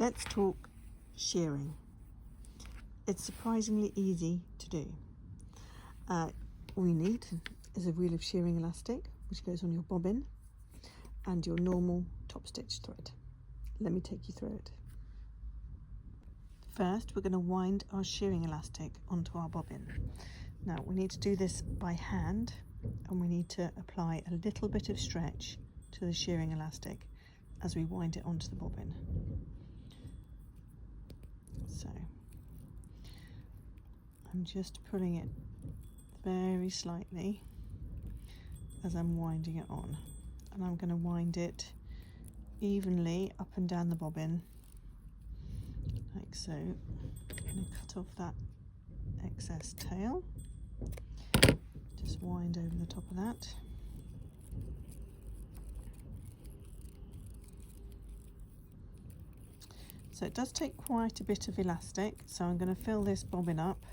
Let's talk shearing. It's surprisingly easy to do. All you need is a reel of shearing elastic, which goes on your bobbin, and your normal top stitch thread. Let me take you through it. First, we're going to wind our shearing elastic onto our bobbin. Now, we need to do this by hand, and we need to apply a little bit of stretch to the shearing elastic as we wind it onto the bobbin. So I'm just pulling it very slightly as I'm winding it on, and I'm going to wind it evenly up and down the bobbin like so. I'm going to cut off that excess tail, just wind over the top of that. So it does take quite a bit of elastic, so I'm going to fill this bobbin up.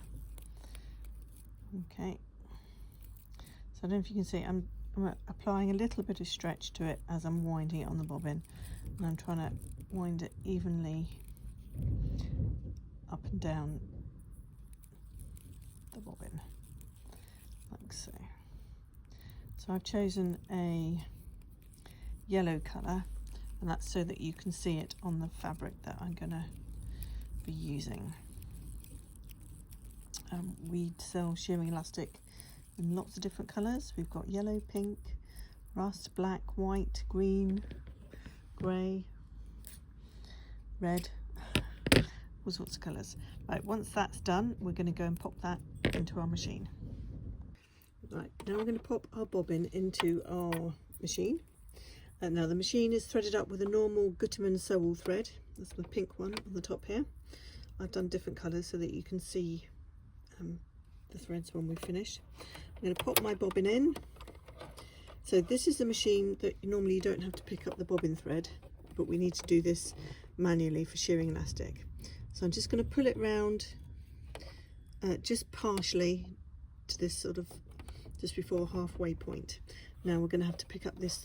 Okay, so I don't know if you can see, I'm applying a little bit of stretch to it as I'm winding it on the bobbin, and I'm trying to wind it evenly up and down the bobbin, like so. So I've chosen a yellow colour, and that's so that you can see it on the fabric that I'm going to be using. We sell shearing elastic in lots of different colours. We've got yellow, pink, rust, black, white, green, grey, red, all sorts of colours. Right, once that's done, we're going to go and pop that into our machine. Right, now we're going to pop our bobbin into our machine. Now the machine is threaded up with a normal Gutermann sewell thread. That's the pink one on the top here. I've done different colours so that you can see the threads when we've finished. I'm going to pop my bobbin in. So this is the machine that normally you don't have to pick up the bobbin thread, but we need to do this manually for shearing elastic. So I'm just going to pull it round just partially to this sort of just before halfway point. Now we're going to have to pick up this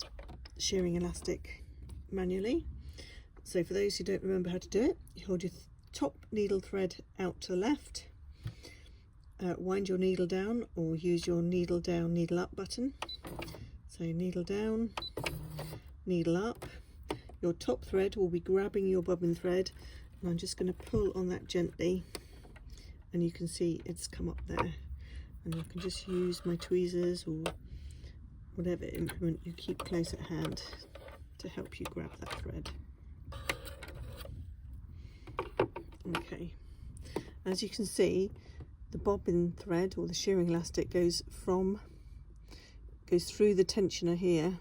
shearing elastic manually. So for those who don't remember how to do it, you hold your top needle thread out to the left, wind your needle down, or use your needle down, needle up button. So needle down, needle up. Your top thread will be grabbing your bobbin thread, and I'm just going to pull on that gently, and you can see it's come up there, and I can just use my tweezers or whatever implement you keep close at hand to help you grab that thread. Okay, as you can see, the bobbin thread or the shearing elastic goes through the tensioner here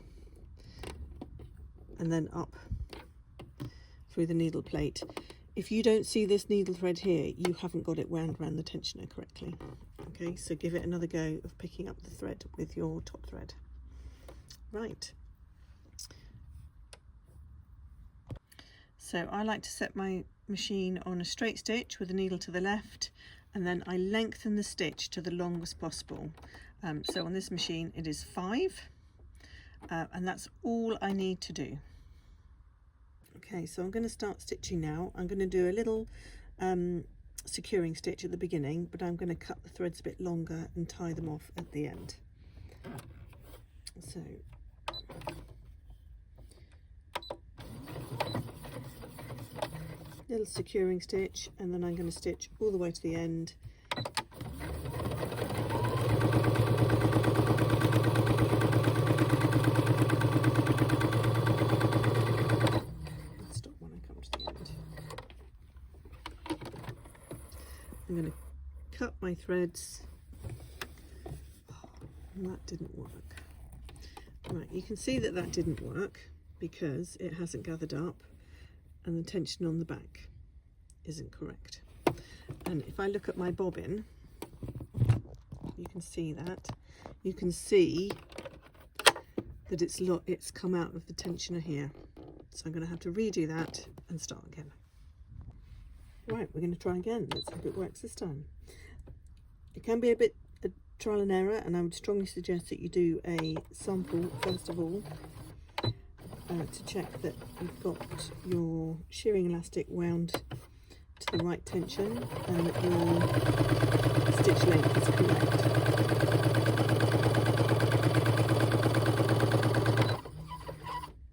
and then up through the needle plate. If you don't see this needle thread here, you haven't got it wound around the tensioner correctly. Okay, so give it another go of picking up the thread with your top thread. Right, so I like to set my machine on a straight stitch with the needle to the left, and then I lengthen the stitch to the longest possible. So on this machine it is 5, and that's all I need to do. Okay, so I'm going to start stitching now. I'm going to do a little securing stitch at the beginning, but I'm going to cut the threads a bit longer and tie them off at the end. So little securing stitch, and then I'm going to stitch all the way to the end. Stop when I come to the end. I'm going to cut my threads. And that didn't work. Right, you can see that that didn't work because it hasn't gathered up and the tension on the back isn't correct. And if I look at my bobbin, you can see that. You can see that it's come out of the tensioner here. So I'm going to have to redo that and start again. Right, we're going to try again. Let's hope it works this time. It can be a bit trial and error, and I would strongly suggest that you do a sample first of all to check that you've got your shearing elastic wound to the right tension and that your stitch length is correct.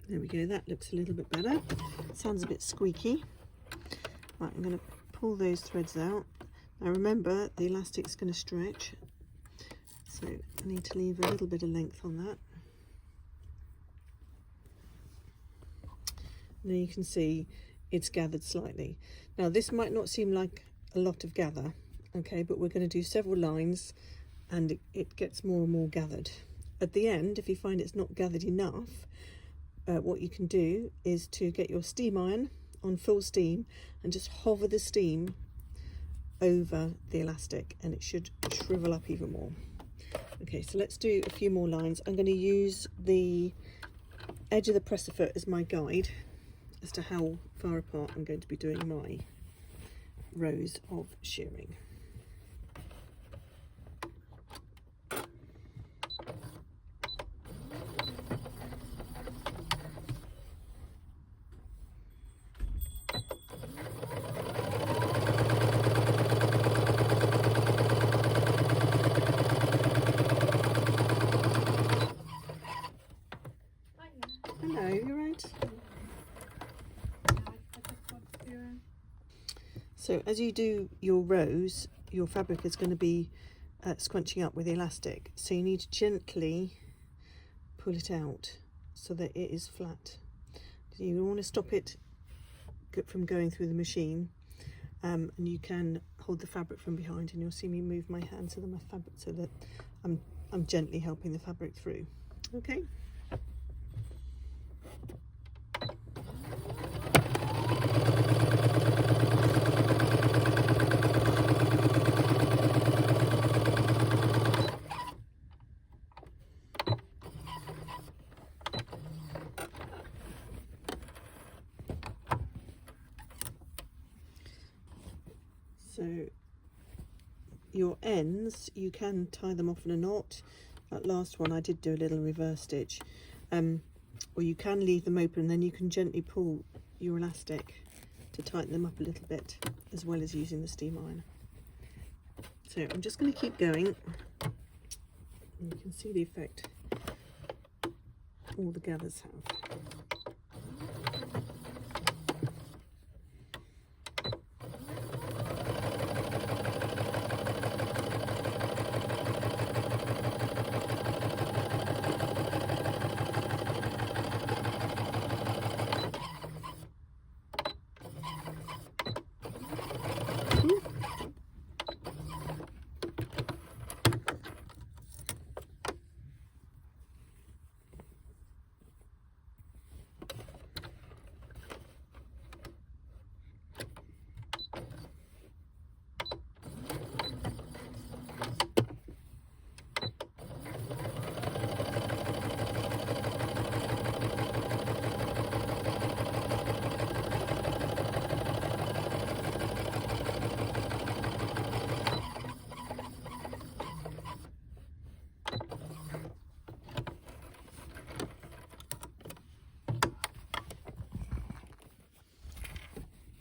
There we go, that looks a little bit better. Sounds a bit squeaky. Right, I'm going to pull those threads out. Now remember, the elastic's going to stretch, so I need to leave a little bit of length on that. Now you can see it's gathered slightly. Now this might not seem like a lot of gather, okay, but we're going to do several lines and it gets more and more gathered. At the end, if you find it's not gathered enough, what you can do is to get your steam iron on full steam and just hover the steam over the elastic and it should shrivel up even more. Okay, so let's do a few more lines. I'm going to use the edge of the presser foot as my guide as to how far apart I'm going to be doing my rows of shearing. Hello, you right? So as you do your rows, your fabric is going to be scrunching up with the elastic, so you need to gently pull it out so that it is flat. So you want to stop it from going through the machine, and you can hold the fabric from behind, and you'll see me move my hand so that my fabric, so that I'm gently helping the fabric through. Okay. So your ends, you can tie them off in a knot. That last one I did do a little reverse stitch, or you can leave them open and then you can gently pull your elastic to tighten them up a little bit, as well as using the steam iron. So I'm just going to keep going. And you can see the effect all the gathers have.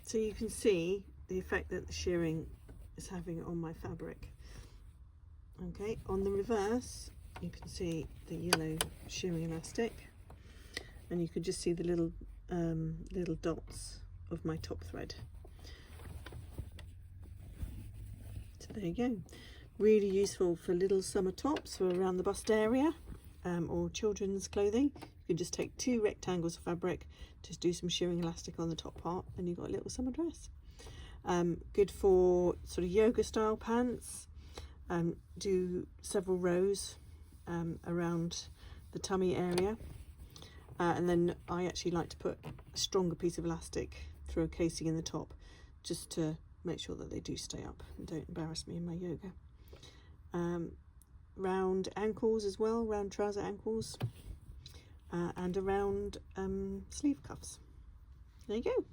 So you can see the effect that the shearing is having on my fabric. Okay, on the reverse you can see the yellow shearing elastic, and you can just see the little little dots of my top thread. So there you go. Really useful for little summer tops for around the bust area, or children's clothing. You can just take 2 rectangles of fabric, just do some shearing elastic on the top part, and you've got a little summer dress. Good for sort of yoga style pants. Do several rows around the tummy area, and then I actually like to put a stronger piece of elastic through a casing in the top, just to make sure that they do stay up and don't embarrass me in my yoga. Round ankles as well, round trouser ankles, and around sleeve cuffs. There you go.